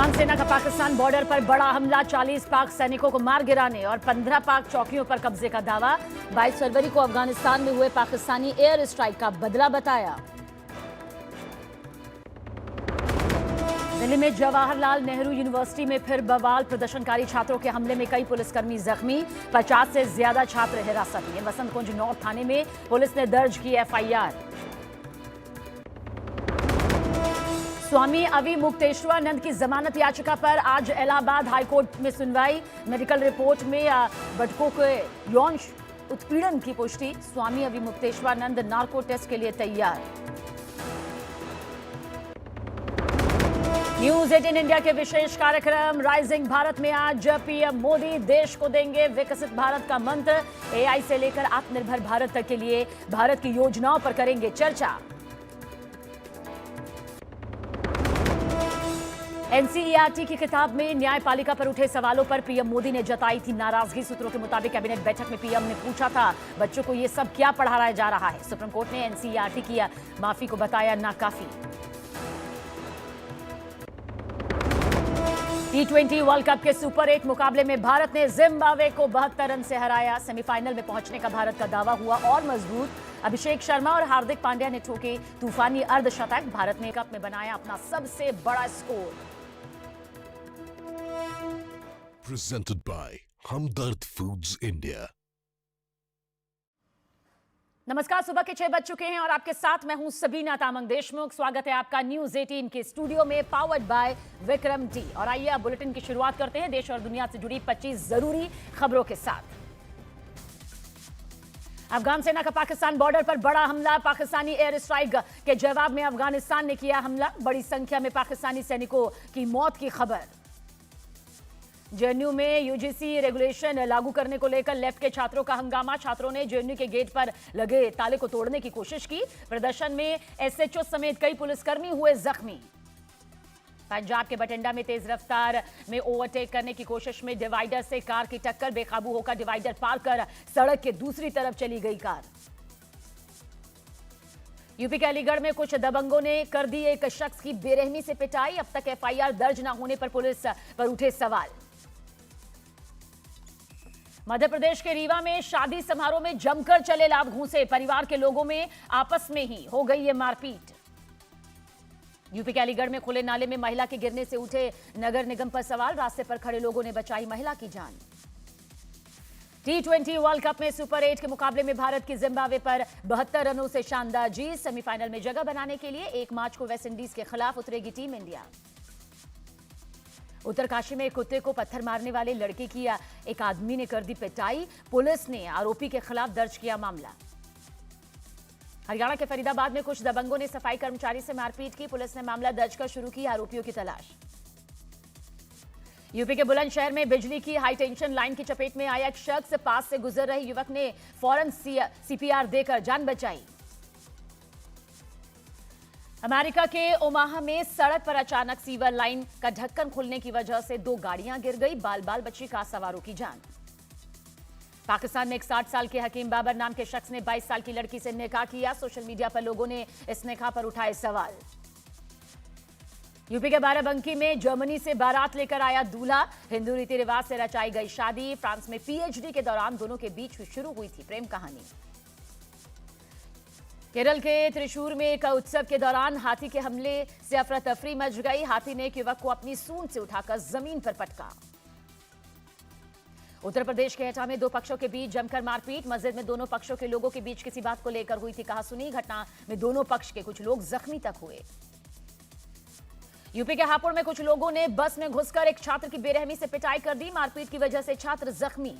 अफगान सेना का पाकिस्तान बॉर्डर पर बड़ा हमला, 40 पाक सैनिकों को मार गिराने और 15 पाक चौकियों पर कब्जे का दावा। 22 फरवरी को अफगानिस्तान में हुए पाकिस्तानी एयर स्ट्राइक का बदला बताया। दिल्ली में जवाहरलाल नेहरू यूनिवर्सिटी में फिर बवाल, प्रदर्शनकारी छात्रों के हमले में कई पुलिसकर्मी जख्मी, 50 से ज्यादा छात्र हिरासत में। वसंत कुंज नॉर्थ थाने में पुलिस ने दर्ज की एफआईआर। स्वामी अविमुक्तेश्वरानंद की जमानत याचिका पर आज इलाहाबाद हाईकोर्ट में सुनवाई। मेडिकल रिपोर्ट में बटकों के यौन उत्पीड़न की पुष्टि। स्वामी अविमुक्तेश्वरानंद नार्को टेस्ट के लिए तैयार। न्यूज 18 इंडिया के विशेष कार्यक्रम राइजिंग भारत में आज पीएम मोदी देश को देंगे विकसित भारत का मंत्र। एआई से लेकर आत्मनिर्भर भारत तक के लिए भारत की योजनाओं पर करेंगे चर्चा। एनसीईआरटी की किताब में न्यायपालिका पर उठे सवालों पर पीएम मोदी ने जताई थी नाराजगी। सूत्रों के मुताबिक कैबिनेट बैठक में पीएम ने पूछा था, बच्चों को ये सब क्या पढ़ाया जा रहा है। सुप्रीम कोर्ट ने एनसीईआरटी की माफी को बताया नाकाफी। T20 वर्ल्ड कप के सुपर 8 मुकाबले में भारत ने जिम्बाब्वे को 72 रन से हराया। सेमीफाइनल में पहुंचने का भारत का दावा हुआ और मजबूत। अभिषेक शर्मा और हार्दिक पांड्या ने ठोके तूफानी अर्धशतक। भारत ने कप में बनाया अपना सबसे बड़ा score. Presented by Hamdard Foods India। नमस्कार, सुबह के 6 बज चुके हैं और आपके साथ मैं हूं सबीना तामंग देशमुख। स्वागत है आपका न्यूज 18 के स्टूडियो में, पावर्ड बाय विक्रम टी। और आइए अब बुलेटिन की शुरुआत करते हैं देश और दुनिया से जुड़ी 25 जरूरी खबरों के साथ। अफगान सेना का पाकिस्तान बॉर्डर पर बड़ा हमला, पाकिस्तानी एयर स्ट्राइक के जवाब में अफगानिस्तान ने किया हमला। बड़ी संख्या में पाकिस्तानी सैनिकों की मौत की खबर। जेएनयू में यूजीसी रेगुलेशन लागू करने को लेकर लेफ्ट के छात्रों का हंगामा। छात्रों ने जेएनयू के गेट पर लगे ताले को तोड़ने की कोशिश की। प्रदर्शन में एसएचओ समेत कई पुलिसकर्मी हुए जख्मी। पंजाब के बठिंडा में तेज रफ्तार में ओवरटेक करने की कोशिश में डिवाइडर से कार की टक्कर, बेकाबू होकर डिवाइडर पार कर सड़क के दूसरी तरफ चली गई कार। यूपी के अलीगढ़ में कुछ दबंगों ने कर दी एक शख्स की बेरहमी से पिटाई। अब तक एफआईआर दर्ज न होने पर पुलिस पर उठे सवाल। मध्य प्रदेश के रीवा में शादी समारोह में जमकर चले लाभ घूंसे। परिवार के लोगों में आपस में ही हो गई ये मारपीट। यूपी के अलीगढ़ में खुले नाले में महिला के गिरने से उठे नगर निगम पर सवाल। रास्ते पर खड़े लोगों ने बचाई महिला की जान। T20 वर्ल्ड कप में सुपर 8 के मुकाबले में भारत की जिम्बाब्वे पर 72 रनों से शानदार जीत। सेमीफाइनल में जगह बनाने के लिए 1 मार्च को वेस्टइंडीज के खिलाफ उतरेगी टीम इंडिया। उत्तरकाशी में कुत्ते को पत्थर मारने वाले लड़के की एक आदमी ने कर दी पिटाई। पुलिस ने आरोपी के खिलाफ दर्ज किया मामला। हरियाणा के फरीदाबाद में कुछ दबंगों ने सफाई कर्मचारी से मारपीट की। पुलिस ने मामला दर्ज कर शुरू की आरोपियों की तलाश। यूपी के बुलंदशहर में बिजली की हाई टेंशन लाइन की चपेट में आया एक शख्स। पास से गुजर रहे युवक ने फौरन सीपीआर देकर जान बचाई। अमेरिका के ओमाहा में सड़क पर अचानक सीवर लाइन का ढक्कन खुलने की वजह से 2 गाड़ियां गिर गई। बाल बाल बची कार सवारों की जान। पाकिस्तान में एक 60 साल के हकीम बाबर नाम के शख्स ने 22 साल की लड़की से निकाह किया। सोशल मीडिया पर लोगों ने इस निकाह पर उठाए सवाल। यूपी के बाराबंकी में जर्मनी से बारात लेकर आया दूल्हा। हिंदू रीति रिवाज से रचाई गई शादी। फ्रांस में पीएचडी के दौरान दोनों के बीच शुरू हुई थी प्रेम कहानी। केरल के त्रिशूर में एक उत्सव के दौरान हाथी के हमले से अफरा तफरी मच गई। हाथी ने एक युवक को अपनी सूंड से उठाकर जमीन पर पटका। उत्तर प्रदेश के एटा में 2 पक्षों के बीच जमकर मारपीट। मस्जिद में दोनों पक्षों के लोगों के बीच किसी बात को लेकर हुई थी कहासुनी। घटना में दोनों पक्ष के कुछ लोग जख्मी तक हुए। यूपी के हापुड़ में कुछ लोगों ने बस में घुसकर एक छात्र की बेरहमी से पिटाई कर दी। मारपीट की वजह से छात्र जख्मी।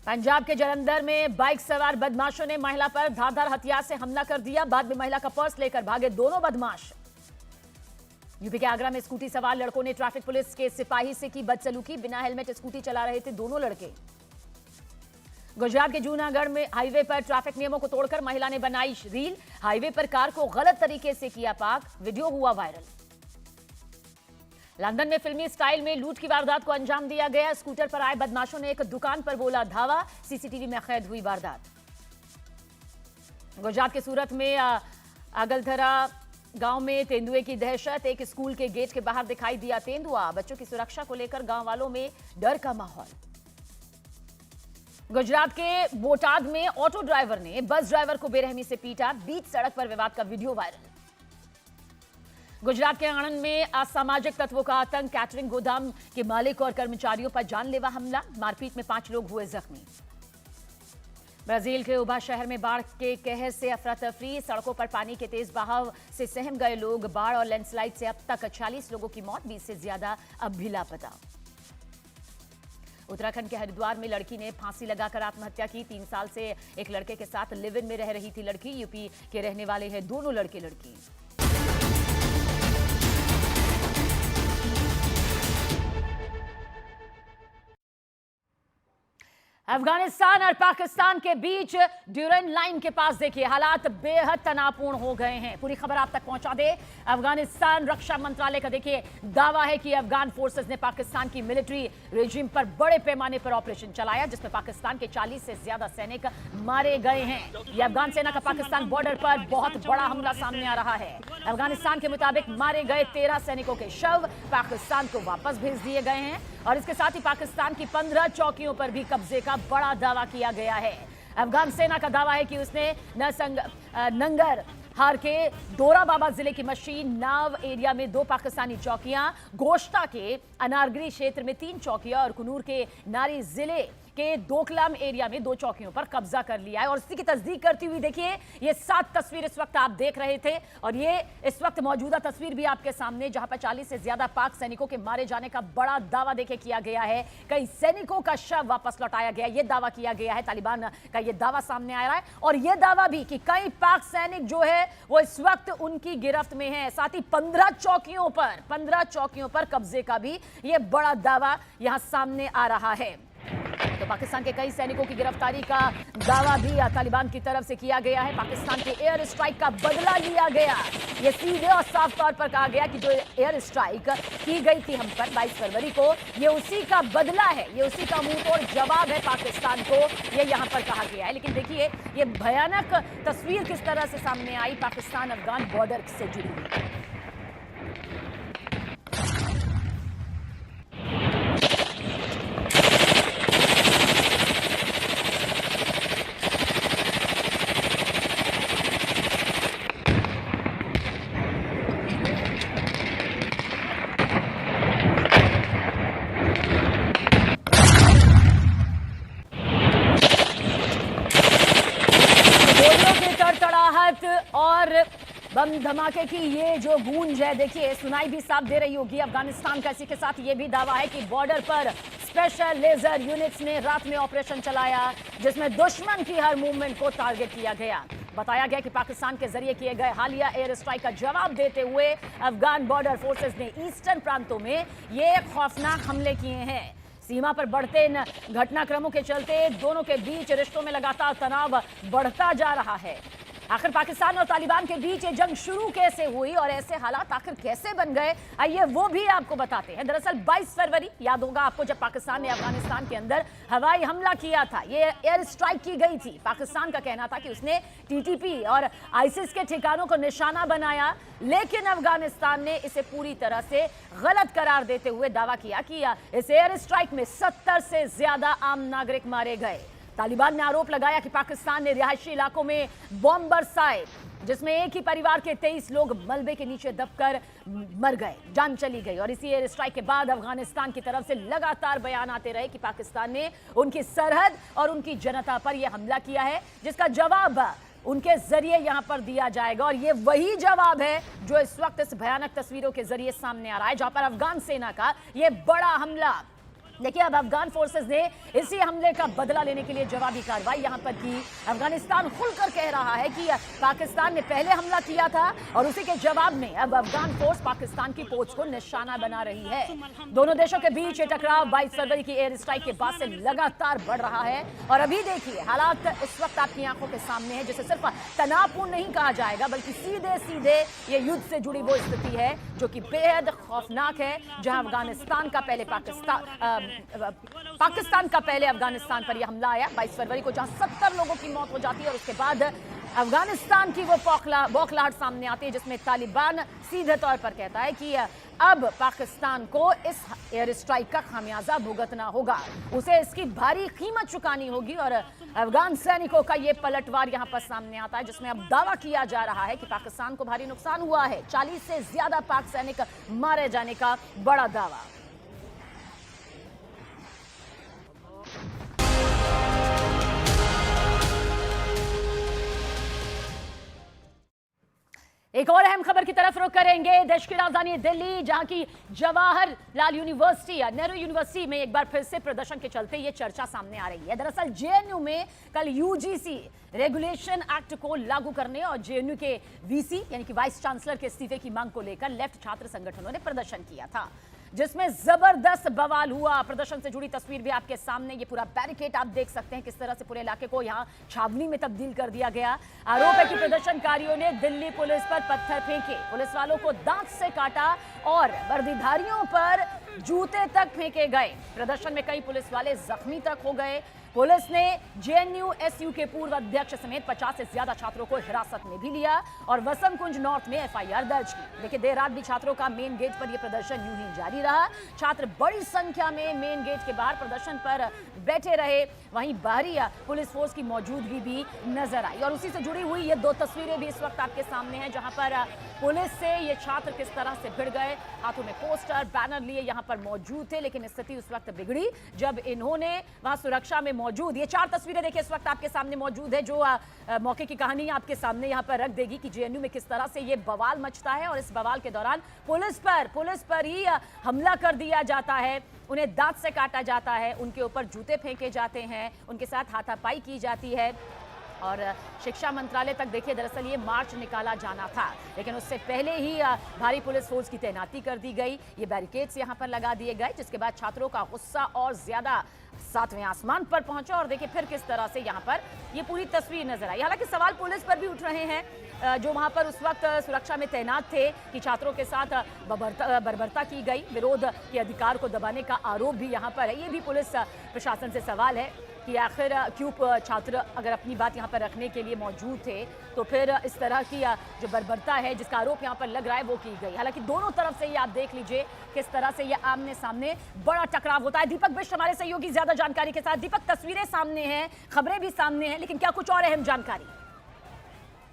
पंजाब के जलंधर में बाइक सवार बदमाशों ने महिला पर धारदार हथियार से हमला कर दिया। बाद में महिला का पर्स लेकर भागे दोनों बदमाश। यूपी के आगरा में स्कूटी सवार लड़कों ने ट्रैफिक पुलिस के सिपाही से की बदसलूकी। बिना हेलमेट स्कूटी चला रहे थे दोनों लड़के। गुजरात के जूनागढ़ में हाईवे पर ट्रैफिक नियमों को तोड़कर महिला ने बनाई रील। हाईवे पर कार को गलत तरीके से किया पार्क। वीडियो हुआ वायरल। लंदन में फिल्मी स्टाइल में लूट की वारदात को अंजाम दिया गया। स्कूटर पर आए बदमाशों ने एक दुकान पर बोला धावा। सीसीटीवी में कैद हुई वारदात। गुजरात के सूरत में आगलधरा गांव में तेंदुए की दहशत, एक स्कूल के गेट के बाहर दिखाई दिया तेंदुआ। बच्चों की सुरक्षा को लेकर गांव वालों में डर का माहौल। गुजरात के बोटाद में ऑटो ड्राइवर ने बस ड्राइवर को बेरहमी से पीटा, बीच सड़क पर विवाद का वीडियो वायरल। गुजरात के आणंद में असामाजिक तत्वों का आतंक, कैटरिंग गोदाम के मालिक और कर्मचारियों पर जानलेवा हमला, मारपीट में 5 लोग हुए जख्मी। ब्राजील के उबा शहर में बाढ़ के कहर से अफरा तफरी, सड़कों पर पानी के तेज बहाव से सहम गए लोग। बाढ़ और लैंडस्लाइड से अब तक 40 लोगों की मौत, 20 से ज्यादा अब भी लापता। उत्तराखंड के हरिद्वार में लड़की ने फांसी लगाकर आत्महत्या की। 3 साल से एक लड़के के साथ लिव इन में रह रही थी लड़की। यूपी के रहने वाले हैं दोनों लड़के लड़की। अफगानिस्तान और पाकिस्तान के बीच ड्यूरेंट लाइन के पास देखिए हालात बेहद तनावपूर्ण हो गए हैं। पूरी खबर आप तक पहुंचा दे। अफगानिस्तान रक्षा मंत्रालय का देखिए दावा है कि अफगान फोर्सेस ने पाकिस्तान की मिलिट्री रेजिम पर बड़े पैमाने पर ऑपरेशन चलाया, जिसमें पाकिस्तान के 40 से ज्यादा सैनिक मारे गए हैं। यह अफगान सेना का पाकिस्तान बॉर्डर पर बहुत बड़ा हमला सामने आ रहा है। अफगानिस्तान के मुताबिक मारे गए 13 सैनिकों के शव पाकिस्तान को वापस भेज दिए गए हैं और इसके साथ ही पाकिस्तान की 15 चौकियों पर भी कब्जे का बड़ा दावा किया गया है। अफगान सेना का दावा है कि उसने नंगर हार के डोरा बाबा जिले की मशीन नाव एरिया में 2 पाकिस्तानी चौकियां, गोश्ता के अनारगरी क्षेत्र में 3 चौकियां और कुनूर के नारी जिले के दोकलाम एरिया में 2 चौकियों पर कब्जा कर लिया है। और इसी की तस्दीक करती हुई देखिए ये 7 तस्वीर इस वक्त आप देख रहे थे और ये इस वक्त मौजूदा तस्वीर भी आपके सामने, जहां पर 40 से ज्यादा पाक सैनिकों के मारे जाने का बड़ा दावा देखे किया गया है। कई सैनिकों का शव वापस लौटाया गया, ये दावा किया गया है। तालिबान का ये दावा सामने आ रहा है और ये दावा भी कि कई पाक सैनिक जो है वो इस वक्त उनकी गिरफ्त में है। साथ ही 15 चौकियों पर कब्जे का भी ये बड़ा दावा यहां सामने आ रहा है। तो पाकिस्तान के कई सैनिकों की गिरफ्तारी का दावा भी तालिबान की तरफ से किया गया है। पाकिस्तान के एयर स्ट्राइक का बदला लिया गया। ये सीधे और साफ तौर पर कहा गया कि जो एयर स्ट्राइक की गई थी हम पर 22 फरवरी को, ये उसी का बदला है, ये उसी का मुंह तोड़ जवाब है पाकिस्तान को, ये यहां पर कहा गया है। लेकिन देखिए ये भयानक तस्वीर किस तरह से सामने आई पाकिस्तान अफगान बॉर्डर से जुड़ी हुई। और बम धमाके की ये जो गूंज है देखिए सुनाई भी साफ दे रही होगी अफगानिस्तान का। इसी के साथ ये भी दावा है कि बॉर्डर पर स्पेशल लेजर यूनिट्स ने रात में ऑपरेशन चलाया, जिसमें दुश्मन की हर मूवमेंट को टारगेट किया गया। बताया गया कि पाकिस्तान के जरिए किए गए हालिया एयर स्ट्राइक का जवाब देते हुए अफगान बॉर्डर फोर्सेस ने ईस्टर्न प्रांतों में ये खौफनाक हमले किए हैं। सीमा पर बढ़ते इन घटनाक्रमों के चलते दोनों के बीच रिश्तों में लगातार तनाव बढ़ता जा रहा है। आखिर पाकिस्तान और तालिबान के बीच ये जंग शुरू कैसे हुई और ऐसे हालात आखिर कैसे बन गए, आइए वो भी आपको बताते हैं। दरअसल 22 फरवरी याद होगा आपको, जब पाकिस्तान ने अफगानिस्तान के अंदर हवाई हमला किया था, ये एयर स्ट्राइक की गई थी। पाकिस्तान का कहना था कि उसने टीटीपी और आईसिस के ठिकानों को निशाना बनाया, लेकिन अफगानिस्तान ने इसे पूरी तरह से गलत करार देते हुए दावा किया कि इस एयर स्ट्राइक में 70 से ज्यादा आम नागरिक मारे गए। तालिबान ने आरोप लगाया कि पाकिस्तान ने रिहायशी इलाकों में बॉम्ब बरसाए, जिसमें एक ही परिवार के 23 लोग मलबे के नीचे दबकर मर गए, जान चली गई। और इसी एयर स्ट्राइक के बाद अफगानिस्तान की तरफ से लगातार बयान आते रहे कि पाकिस्तान ने उनकी सरहद और उनकी जनता पर यह हमला किया है, जिसका जवाब उनके जरिए यहां पर दिया जाएगा। और ये वही जवाब है जो इस वक्त इस भयानक तस्वीरों के जरिए सामने आ रहा है, जहां पर अफगान सेना का यह बड़ा हमला। देखिए अब अफगान फोर्सेस ने इसी हमले का बदला लेने के लिए जवाबी कार्रवाई यहां पर की। अफगानिस्तान खुलकर कह रहा है कि पाकिस्तान ने पहले हमला किया था और उसी के जवाब में अब अफगान फोर्स पाकिस्तान की पोस्ट को निशाना बना रही है। दोनों देशों के बीच ये टकराव 22 फरवरी की एयर स्ट्राइक के बाद से लगातार बढ़ रहा है और अभी देखिए हालात इस वक्त आपकी आंखों के सामने है, जिसे सिर्फ तनावपूर्ण नहीं कहा जाएगा बल्कि सीधे सीधे ये युद्ध से जुड़ी वो स्थिति है जो कि बेहद खौफनाक है, जहां अफगानिस्तान का पहले पाकिस्तान का पहले अफगानिस्तान पर यह हमला आया 22 फरवरी को, जहां 70 लोगों की मौत हो जाती है और उसके बाद अफगानिस्तान की वो बौखलाहट सामने आती है जिसमें तालिबान सीधे तौर पर कहता है कि अब पाकिस्तान को इस एयर स्ट्राइक का खामियाजा भुगतना होगा, उसे इसकी भारी कीमत चुकानी होगी। और अफगान सैनिकों का ये पलटवार यहां पर सामने आता है जिसमें अब दावा किया जा रहा है कि पाकिस्तान को भारी नुकसान हुआ है। 40 से ज्यादा पाक सैनिक मारे जाने का बड़ा दावा। एक और अहम खबर की तरफ रुख करेंगे। देश की राजधानी दिल्ली, जहां की जवाहरलाल यूनिवर्सिटी या नेहरू यूनिवर्सिटी में एक बार फिर से प्रदर्शन के चलते ये चर्चा सामने आ रही है। दरअसल जेएनयू में कल यूजीसी रेगुलेशन एक्ट को लागू करने और जेएनयू के वीसी यानी कि वाइस चांसलर के इस्तीफे की मांग को लेकर लेफ्ट छात्र संगठनों ने प्रदर्शन किया था, जिसमें जबरदस्त बवाल हुआ। प्रदर्शन से जुड़ी तस्वीर भी आपके सामने, ये पूरा बैरिकेड आप देख सकते हैं किस तरह से पूरे इलाके को यहां छावनी में तब्दील कर दिया गया। आरोप है कि प्रदर्शनकारियों ने दिल्ली पुलिस पर पत्थर फेंके, पुलिस वालों को दांत से काटा और वर्दीधारियों पर जूते तक फेंके गए। प्रदर्शन में कई पुलिस वाले जख्मी तक हो गए। पुलिस ने जेएनयू एसयू के पूर्व अध्यक्ष समेत 50 से ज्यादा छात्रों को हिरासत में भी लिया और वसंत कुंज नॉर्थ में एफआईआर दर्ज की। देखिए, देर रात भी छात्रों का मेन गेट पर यह प्रदर्शन यूं ही जारी रहा। छात्र बड़ी संख्या में मेन गेट के बाहर प्रदर्शन पर बैठे रहे। वहीं बाहरी पुलिस फोर्स की मौजूदगी भी नजर आई। और उसी से जुड़ी हुई ये दो तस्वीरें भी इस वक्त आपके सामने हैं, जहां पर पुलिस से ये छात्र किस तरह से भिड़ गए, हाथों में पोस्टर बैनर लिए यहां पर मौजूद थे। लेकिन स्थिति उस वक्त बिगड़ी जब इन्होंने वहां सुरक्षा में मौजूद ये 4 तस्वीरें देखिए इस वक्त आपके सामने मौजूद है, जो मौके की कहानी आपके सामने यहां पर रख देगी कि जेएनयू में किस तरह से ये बवाल मचता है। और इस बवाल के दौरान पुलिस पर ही हमला कर दिया जाता है, उन्हें दांत से काटा जाता है, उनके ऊपर जूते फेंके जाते हैं, उनके साथ हाथापाई की जाती है। और शिक्षा मंत्रालय तक देखिए दरअसल ये मार्च निकाला जाना था, लेकिन उससे पहले ही भारी पुलिस फोर्स की तैनाती कर दी गई। ये बैरिकेड्स यहां पर लगा दिए गए, जिसके बाद छात्रों का गुस्सा और ज्यादा 7वें आसमान पर पहुंचा। और देखिए फिर किस तरह से यहां पर ये पूरी तस्वीर नजर आई। हालांकि सवाल पुलिस पर भी उठ रहे हैं, जो वहां पर उस वक्त सुरक्षा में तैनात थे, कि छात्रों के साथ बर्बरता की गई, विरोध के अधिकार को दबाने का आरोप भी यहां पर है। ये भी पुलिस प्रशासन से सवाल है कि आखिर क्यों छात्र अगर अपनी बात यहाँ पर रखने के लिए मौजूद थे तो फिर इस तरह की जो बर्बरता है जिसका आरोप यहाँ पर लग रहा है वो की गई। हालांकि दोनों तरफ से ये आप देख लीजिए किस तरह से ये आमने सामने बड़ा टकराव होता है। दीपक बिष्ट हमारे सहयोगी ज्यादा जानकारी के साथ। दीपक, तस्वीरें सामने हैं, खबरें भी सामने हैं, लेकिन क्या कुछ और अहम जानकारी?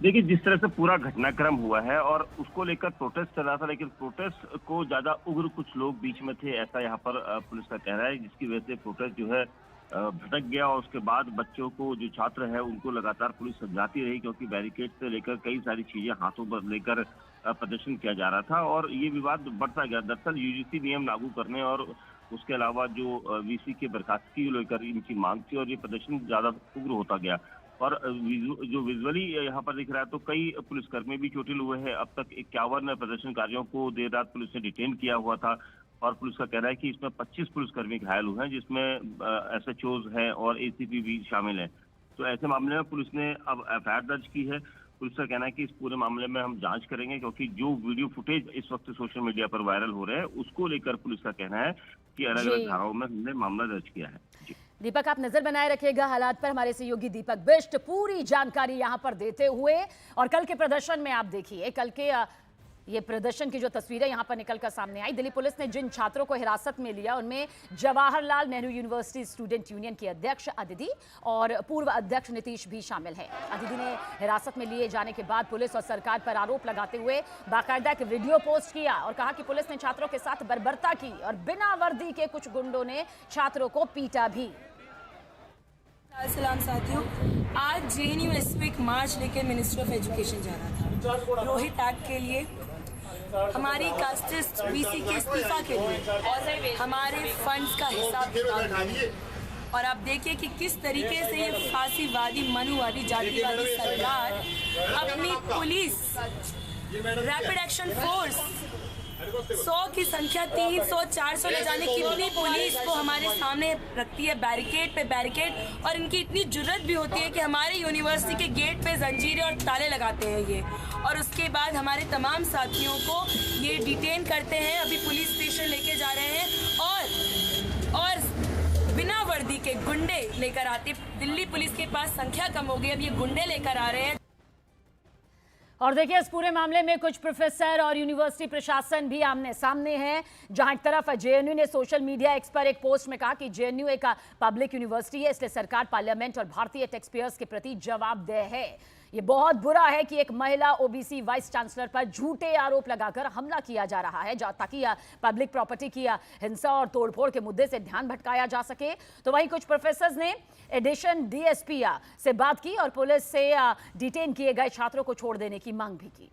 देखिए, जिस तरह से पूरा घटनाक्रम हुआ है और उसको लेकर प्रोटेस्ट चला था, लेकिन प्रोटेस्ट को ज्यादा उग्र कुछ लोग बीच में थे, ऐसा यहाँ पर पुलिस का कहना है, जिसकी वजह से प्रोटेस्ट जो है भटक गया। और उसके बाद बच्चों को, जो छात्र है, उनको लगातार पुलिस समझाती रही, क्योंकि बैरिकेड से लेकर कई सारी चीजें हाथों पर लेकर प्रदर्शन किया जा रहा था और ये विवाद बढ़ता गया। दरअसल यूजीसी नियम लागू करने और उसके अलावा जो वीसी के बर्खास्तगी को लेकर इनकी मांग थी और ये प्रदर्शन ज्यादा उग्र होता गया। और जो विजुअली यहाँ पर दिख रहा है तो कई पुलिसकर्मी भी चोटिल हुए हैं। अब तक 51 प्रदर्शनकारियों को देर रात पुलिस ने डिटेन किया हुआ था और पुलिस का कहना है कि इसमें 25 पुलिसकर्मी घायल हुए हैं, जिसमें एसएचओज हैं और एसीपी भी शामिल हैं। तो ऐसे मामले में पुलिस ने अब एफआईआर दर्ज की है। पुलिस का कहना है कि इस पूरे मामले में हम जांच करेंगे, क्योंकि जो वीडियो फुटेज इस वक्त सोशल मीडिया पर वायरल हो रहे हैं उसको लेकर पुलिस का कहना है कि अलग अलग धाराओं में हमने मामला दर्ज किया है। जी दीपक, आप नजर बनाए रखिएगा हालात पर। हमारे सहयोगी दीपक बिष्ट पूरी जानकारी यहां पर देते हुए। और कल के प्रदर्शन में आप देखिए, कल के ये प्रदर्शन की जो तस्वीरें यहां पर निकलकर सामने आई, दिल्ली पुलिस ने जिन छात्रों को हिरासत में लिया उनमें Jawaharlal Nehru university student union की अध्यक्ष अदिति और पूर्व अध्यक्ष नीतीश भी शामिल है। अदिति ने हिरासत में लिए जाने के बाद पुलिस और सरकार पर आरोप लगाते हुए बाकायदा एक वीडियो पोस्ट किया और कहा कि पुलिस ने छात्रों के साथ बर्बरता की और बिना वर्दी के कुछ गुंडों ने छात्रों को पीटा भी। सलाम साथियों, आज जेएनयू एसपी एक मार्च लेकर मिनिस्ट्री ऑफ एजुकेशन जा रहा था रोहित एक्ट के लिए, हमारी कास्टिस्ट वीसी के इस्तीफा के लिए और हमारे फंड्स का हिसाब किताब। और आप देखिए कि किस तरीके से ये फांसीवादी, मनुवादी, जातिवादी सरकार अपनी पुलिस, रैपिड एक्शन फोर्स 100 की संख्या 300, 400 ले जाने कितनी पुलिस को हमारे सामने रखती है, बैरिकेड पे बैरिकेड। और इनकी इतनी जुर्रत भी होती है कि हमारे यूनिवर्सिटी के गेट पे जंजीरें और ताले लगाते हैं ये, और उसके बाद हमारे तमाम साथियों को ये डिटेन करते हैं। अभी पुलिस स्टेशन लेके जा रहे हैं और बिना वर्दी के गुंडे लेकर आते। दिल्ली पुलिस के पास संख्या कम हो गई, अब ये गुंडे लेकर आ रहे हैं। और देखिए इस पूरे मामले में कुछ प्रोफेसर और यूनिवर्सिटी प्रशासन भी आमने सामने हैं। जहां एक तरफ जेएनयू ने सोशल मीडिया एक्स पर एक पोस्ट में कहा कि जेएनयू एक पब्लिक यूनिवर्सिटी है, इसलिए सरकार पार्लियामेंट और भारतीय टैक्सपेयर्स के प्रति जवाबदेह है। ये बहुत बुरा है कि एक महिला ओबीसी वाइस चांसलर पर झूठे आरोप लगाकर हमला किया जा रहा है ताकि पब्लिक प्रॉपर्टी की हिंसा और तोड़फोड़ के मुद्दे से ध्यान भटकाया जा सके। तो वहीं कुछ प्रोफेसर्स ने एडिशन डीएसपी से बात की और पुलिस से डिटेन किए गए छात्रों को छोड़ देने की मांग भी की।